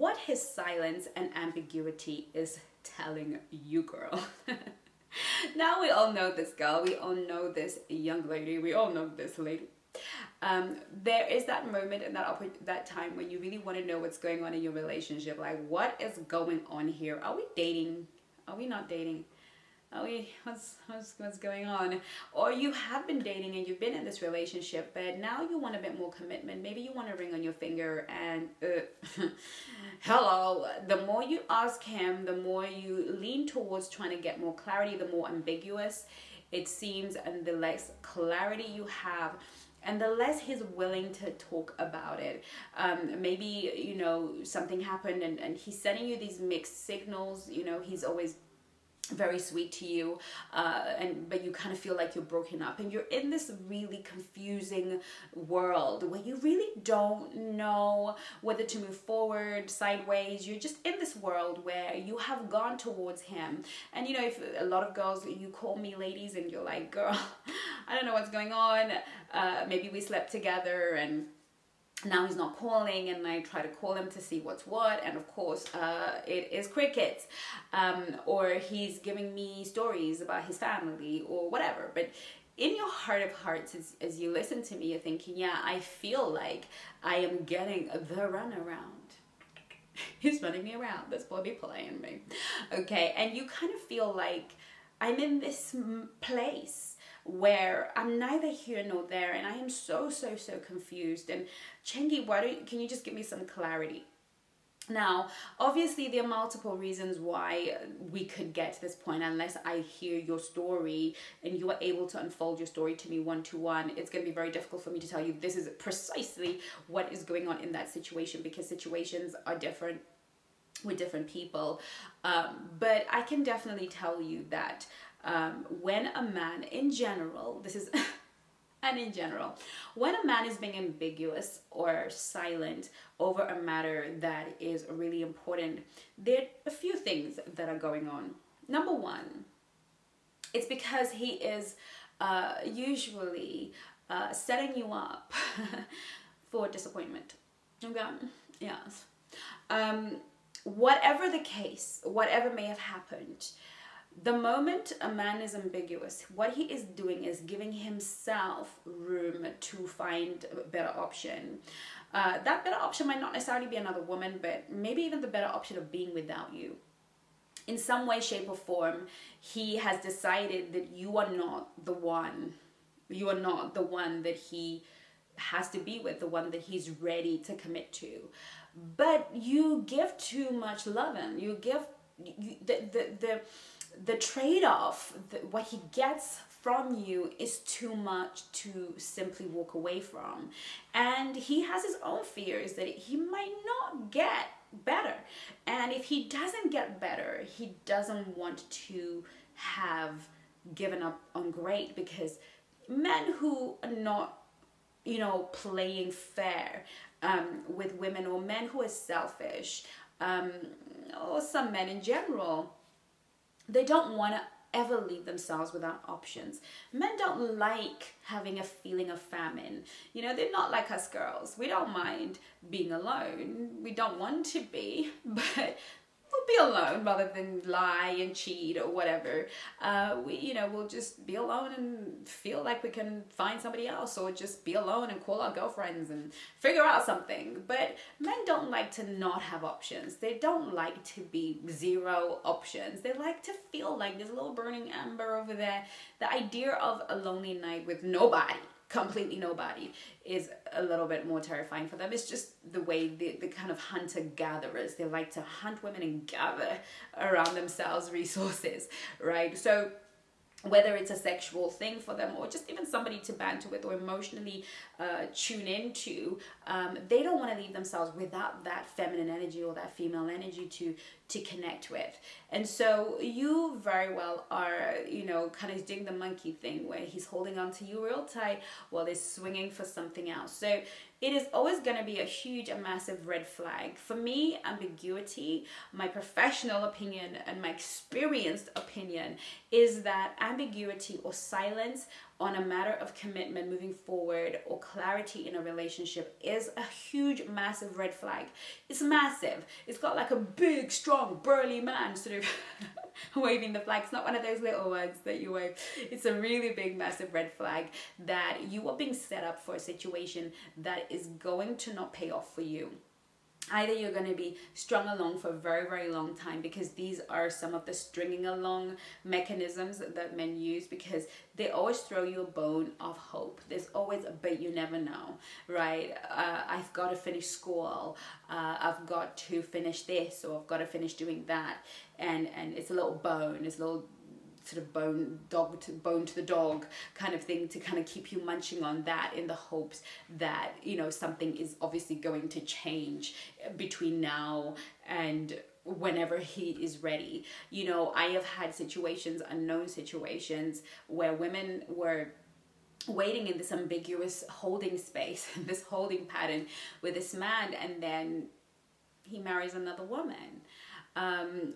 what his silence and ambiguity is telling you, girl. Now we all know this girl, we all know this young lady, we all know this lady. There is that moment and that time when you really want to know what's going on in your relationship. Like, what is going on here? Are we dating? Are we not dating? What's going on? Or you have been dating and you've been in this relationship, but now you want a bit more commitment. Maybe you want a ring on your finger, and hello, the more you ask him, the more you lean towards trying to get more clarity, the more ambiguous it seems, and the less clarity you have, and the less he's willing to talk about it. Maybe, you know, something happened and he's sending you these mixed signals. You know, he's always very sweet to you, but you kind of feel like you're broken up, and you're in this really confusing world where you really don't know whether to move forward, sideways. You're just in this world where you have gone towards him. And you know, if a lot of girls, you call me ladies and you're like, girl, I don't know what's going on. Maybe we slept together and now he's not calling, and I try to call him to see what's what, and of course it is crickets, or he's giving me stories about his family or whatever. But in your heart of hearts, as you listen to me, you're thinking, yeah, I feel like I am getting the runaround. He's running me around. This boy be playing me. Okay, and you kind of feel like I'm in this place where I'm neither here nor there, and I am so confused. And Chengi, can you just give me some clarity? Now, obviously, there are multiple reasons why we could get to this point. Unless I hear your story and you are able to unfold your story to me one-to-one, it's going to be very difficult for me to tell you this is precisely what is going on in that situation, because situations are different with different people. But I can definitely tell you that when a man, in general, this is and in general, when a man is being ambiguous or silent over a matter that is really important, there are a few things that are going on. Number one, it's because he is usually setting you up for disappointment. Okay? Yes. Whatever the case, whatever may have happened, the moment a man is ambiguous, what he is doing is giving himself room to find a better option. That better option might not necessarily be another woman, but maybe even the better option of being without you. In some way, shape, or form, he has decided that you are not the one. You are not the one that he has to be with, the one that he's ready to commit to. But you give too much love, and you give the trade-off, what he gets from you is too much to simply walk away from. And he has his own fears that he might not get better. And if he doesn't get better, he doesn't want to have given up on great, because men who are not, you know, playing fair with women, or men who are selfish, or some men in general, they don't want to ever leave themselves without options. Men don't like having a feeling of famine. You know, they're not like us girls. We don't mind being alone. We don't want to be, but we'll be alone rather than lie and cheat or whatever. We'll just be alone and feel like we can find somebody else, or just be alone and call our girlfriends and figure out something. But men don't like to not have options. They don't like to be zero options. They like to feel like there's a little burning ember over there. The idea of a lonely night with nobody, completely nobody, is a little bit more terrifying for them. It's just the way the kind of hunter-gatherers, they like to hunt women and gather around themselves resources, right? So whether it's a sexual thing for them, or just even somebody to banter with or emotionally tune into, they don't want to leave themselves without that feminine energy or that female energy to connect with. And so you very well are, kind of doing the monkey thing where he's holding on to you real tight while he's swinging for something else. So it is always going to be a huge and massive red flag. For me, ambiguity, my professional opinion and my experienced opinion, is that ambiguity or silence on a matter of commitment moving forward or clarity in a relationship is a huge, massive red flag. It's massive. It's got like a big, strong, burly man sort of waving the flag. It's not one of those little ones that you wave. It's a really big, massive red flag that you are being set up for a situation that is going to not pay off for you. Either you're going to be strung along for a very, very long time, because these are some of the stringing along mechanisms that men use, because they always throw you a bone of hope. There's always a but you never know, right? I've got to finish school. I've got to finish this, or I've got to finish doing that. And it's a little bone, it's a little sort of bone to the dog kind of thing, to kind of keep you munching on that in the hopes that, you know, something is obviously going to change between now and whenever he is ready. You know, I have had situations, unknown situations, where women were waiting in this ambiguous holding space, this holding pattern with this man, and then he marries another woman,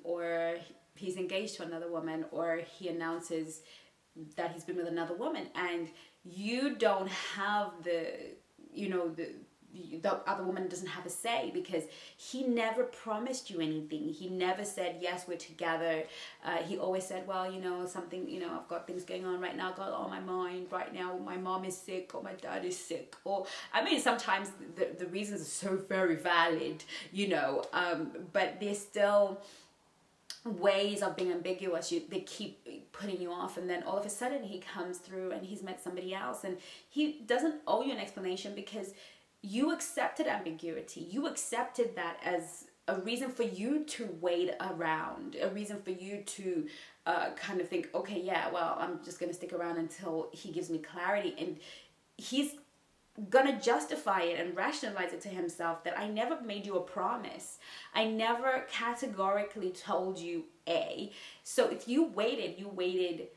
or he's engaged to another woman, or he announces that he's been with another woman, and you don't have the other woman doesn't have a say, because he never promised you anything. He never said, yes, we're together. He always said, well, you know, something, you know, I've got things going on right now, got on my mind right now. My mom is sick, or my dad is sick. Or, I mean, sometimes the reasons are so very valid, you know, but there's still ways of being ambiguous. They keep putting you off, and then all of a sudden he comes through and he's met somebody else, and he doesn't owe you an explanation, because you accepted ambiguity. You accepted that as a reason for you to wait around, a reason for you to kind of think, okay, yeah, well, I'm just going to stick around until he gives me clarity. And he's gonna justify it and rationalize it to himself that I never made you a promise. I never categorically told you A. So if you waited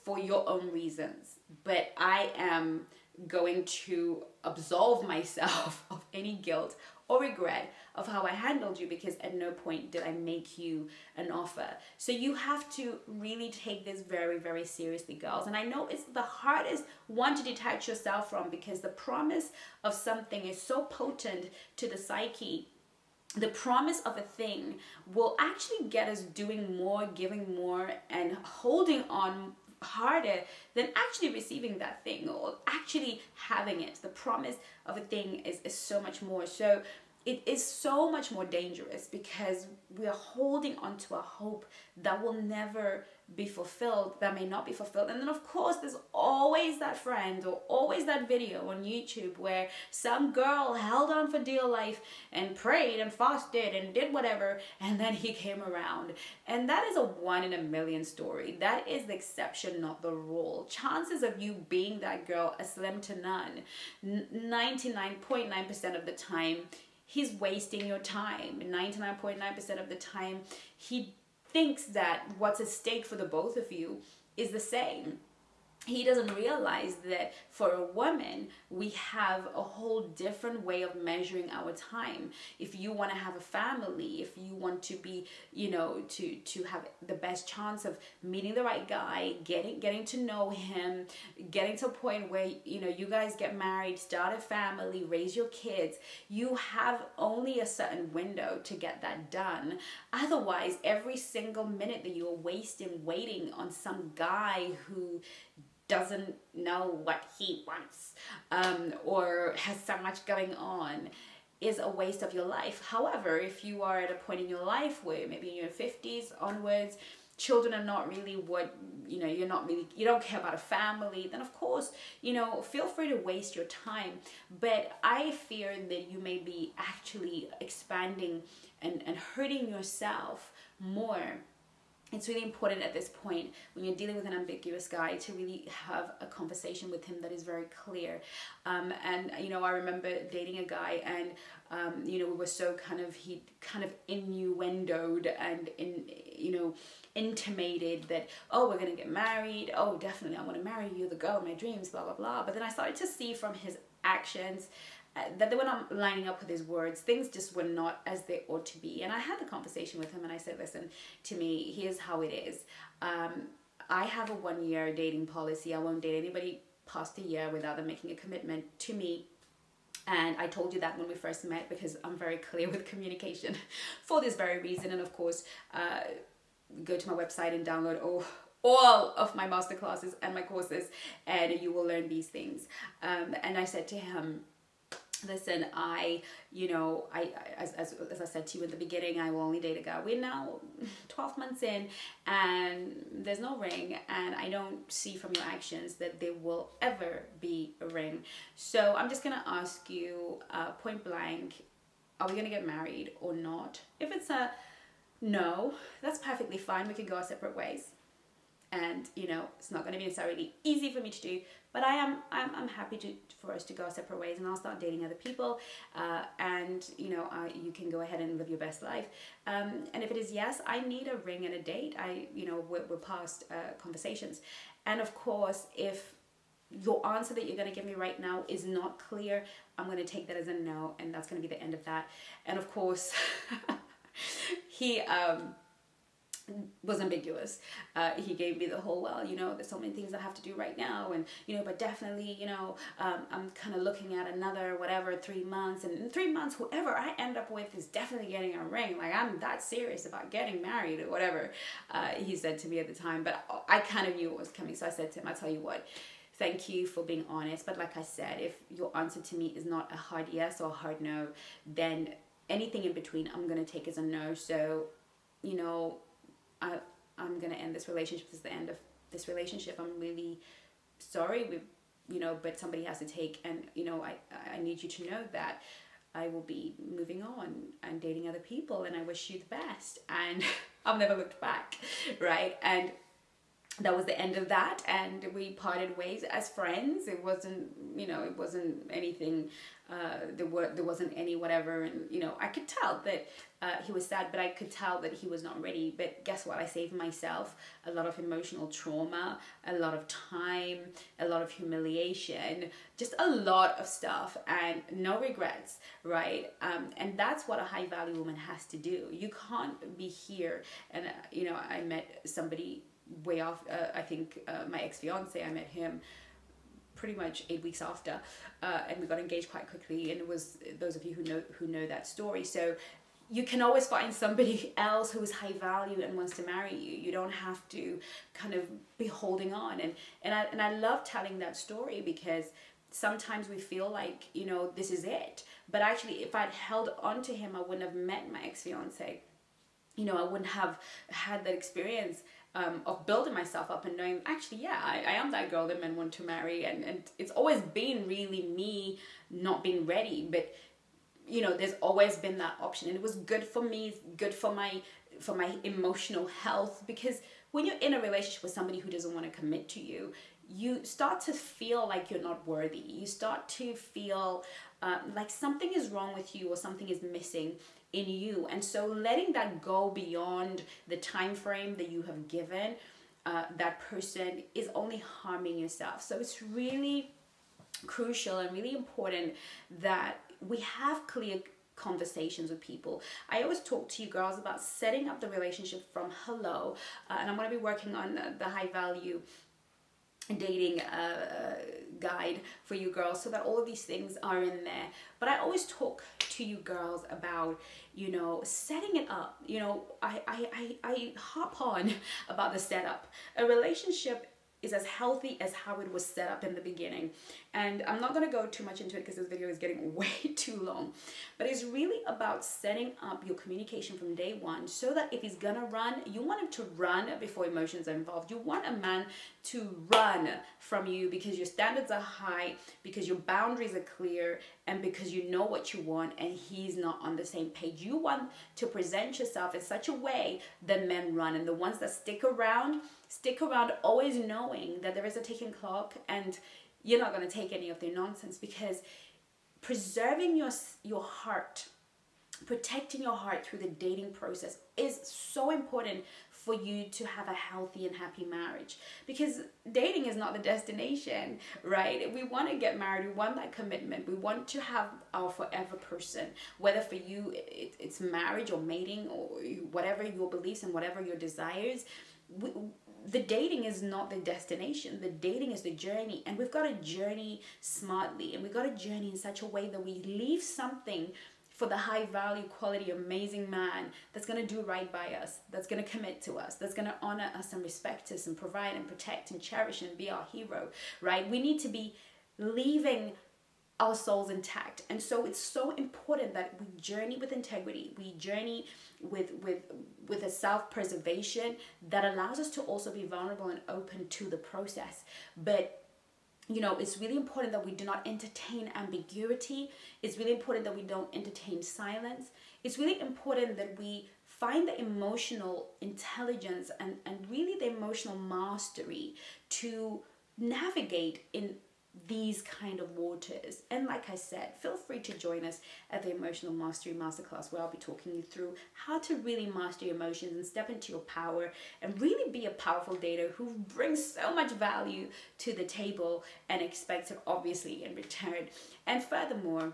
for your own reasons. But I am going to absolve myself of any guilt or regret of how I handled you, because at no point did I make you an offer. So you have to really take this very, very seriously, girls. And I know it's the hardest one to detach yourself from, because the promise of something is so potent to the psyche. The promise of a thing will actually get us doing more, giving more, and holding on harder than actually receiving that thing or actually having it. The promise of a thing is so much more. So it is so much more dangerous, because we are holding on to a hope that will never be fulfilled, that may not be fulfilled. And then of course there's always that friend or always that video on YouTube where some girl held on for dear life and prayed and fasted and did whatever, and then he came around. And that is a 1 in a million story. That is the exception, not the rule. Chances of you being that girl are slim to none. 99.9% of the time he's wasting your time. 99.9% of the time he thinks that what's at stake for the both of you is the same. He doesn't realize that for a woman, we have a whole different way of measuring our time. If you want to have a family, if you want to be, to have the best chance of meeting the right guy, getting to know him, getting to a point where, you guys get married, start a family, raise your kids, you have only a certain window to get that done. Otherwise, every single minute that you're wasting waiting on some guy who doesn't know what he wants, or has so much going on, is a waste of your life. However, if you are at a point in your life where maybe in your 50s onwards, children are not really what, you don't care about a family, then of course, feel free to waste your time. But I fear that you may be actually expanding and hurting yourself more. It's really important at this point, when you're dealing with an ambiguous guy, to really have a conversation with him that is very clear. And I remember dating a guy, and we were so he innuendoed and intimated that, oh, we're gonna get married, oh, definitely I want to marry you, the girl of my dreams, blah blah blah. But then I started to see from his actions that they were not lining up with his words. Things just were not as they ought to be. And I had the conversation with him, and I said, listen, to me, here's how it is. I have a 1 year dating policy. I won't date anybody past a year without them making a commitment to me. And I told you that when we first met, because I'm very clear with communication for this very reason. And of course, go to my website and download all of my masterclasses and my courses, and you will learn these things. And I said to him, listen, as I said to you in the beginning, I will only date a guy. We're now 12 months in, and there's no ring, and I don't see from your actions that there will ever be a ring. So I'm just gonna ask you point blank, are we gonna get married or not? If it's a no, that's perfectly fine. We can go our separate ways. And it's not going to be necessarily easy for me to do, but I'm happy for us to go our separate ways, and I'll start dating other people, and you can go ahead and live your best life. And if it is yes, I need a ring and a date. We're past conversations, and of course, if your answer that you're going to give me right now is not clear, I'm going to take that as a no, and that's going to be the end of that. And of course, he was ambiguous. He gave me the whole, well, there's so many things I have to do right now, and but definitely, I'm kind of looking at another 3 months, and in 3 months, whoever I end up with is definitely getting a ring. Like, I'm that serious about getting married or whatever, he said to me at the time. But I kind of knew it was coming, so I said to him, I tell you what, thank you for being honest, but like I said, if your answer to me is not a hard yes or a hard no, then anything in between I'm gonna take as a no. So I'm gonna end this relationship. This is the end of this relationship. I'm really sorry, but somebody has to take, and I need you to know that I will be moving on and dating other people, and I wish you the best. And I've never looked back, right? And that was the end of that, and we parted ways as friends. It wasn't, it wasn't anything. There wasn't any whatever, and I could tell that he was sad, but I could tell that he was not ready. But guess what? I saved myself a lot of emotional trauma, a lot of time, a lot of humiliation, just a lot of stuff, and no regrets, right? And that's what a high value woman has to do. You can't be here, and I met somebody way off. I think my ex-fiance, I met him pretty much 8 weeks after, and we got engaged quite quickly, and it was those of you who know that story. So you can always find somebody else who is high value and wants to marry you. You don't have to kind of be holding on, and I love telling that story, because sometimes we feel like this is it, but actually if I'd held on to him, I wouldn't have met my ex-fiance. I wouldn't have had that experience of building myself up and knowing, actually, yeah, I am that girl that men want to marry. And it's always been really me not being ready. But, there's always been that option. And it was good for me, good for my emotional health. Because when you're in a relationship with somebody who doesn't want to commit to you, you start to feel like you're not worthy. You start to feel like something is wrong with you, or something is missing in you. And so letting that go beyond the time frame that you have given that person is only harming yourself. So it's really crucial and really important that we have clear conversations with people. I always talk to you girls about setting up the relationship from hello, and I'm going to be working on the high value dating guide for you girls, so that all of these things are in there. But I always talk to you girls about setting it up. I harp on about the setup. A relationship is as healthy as how it was set up in the beginning. And I'm not going to go too much into it because this video is getting way too long. But it's really about setting up your communication from day one, so that if he's going to run, you want him to run before emotions are involved. You want a man to run from you because your standards are high, because your boundaries are clear, and because you know what you want and he's not on the same page. You want to present yourself in such a way that men run. And the ones that stick around always knowing that there is a ticking clock, and you're not going to take any of their nonsense, because preserving your heart, protecting your heart through the dating process is so important for you to have a healthy and happy marriage. Because dating is not the destination, right? We want to get married. We want that commitment. We want to have our forever person. Whether for you it's marriage or mating or whatever your beliefs and whatever your desires, the dating is not the destination. The dating is the journey, and we've got to journey smartly, and we've got to journey in such a way that we leave something for the high value, quality, amazing man that's going to do right by us, that's going to commit to us, that's going to honor us and respect us and provide and protect and cherish and be our hero, right? We need to be leaving our souls intact. And so it's so important that we journey with integrity. We journey with a self-preservation that allows us to also be vulnerable and open to the process. But you know, it's really important that we do not entertain ambiguity. It's really important that we don't entertain silence. It's really important that we find the emotional intelligence and really the emotional mastery to navigate in these kind of waters. And like I said, feel free to join us at the Emotional Mastery Masterclass, where I'll be talking you through how to really master your emotions and step into your power and really be a powerful dater who brings so much value to the table and expects it obviously in return. And furthermore,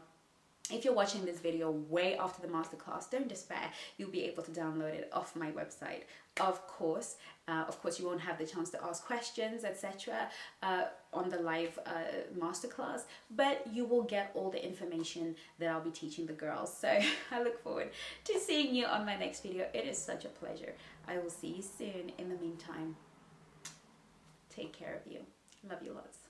if you're watching this video way after the masterclass, don't despair. You'll be able to download it off my website. Of course, you won't have the chance to ask questions, etc. On the live masterclass, but you will get all the information that I'll be teaching the girls. So I look forward to seeing you on my next video. It is such a pleasure. I will see you soon. In the meantime, take care of you. Love you lots.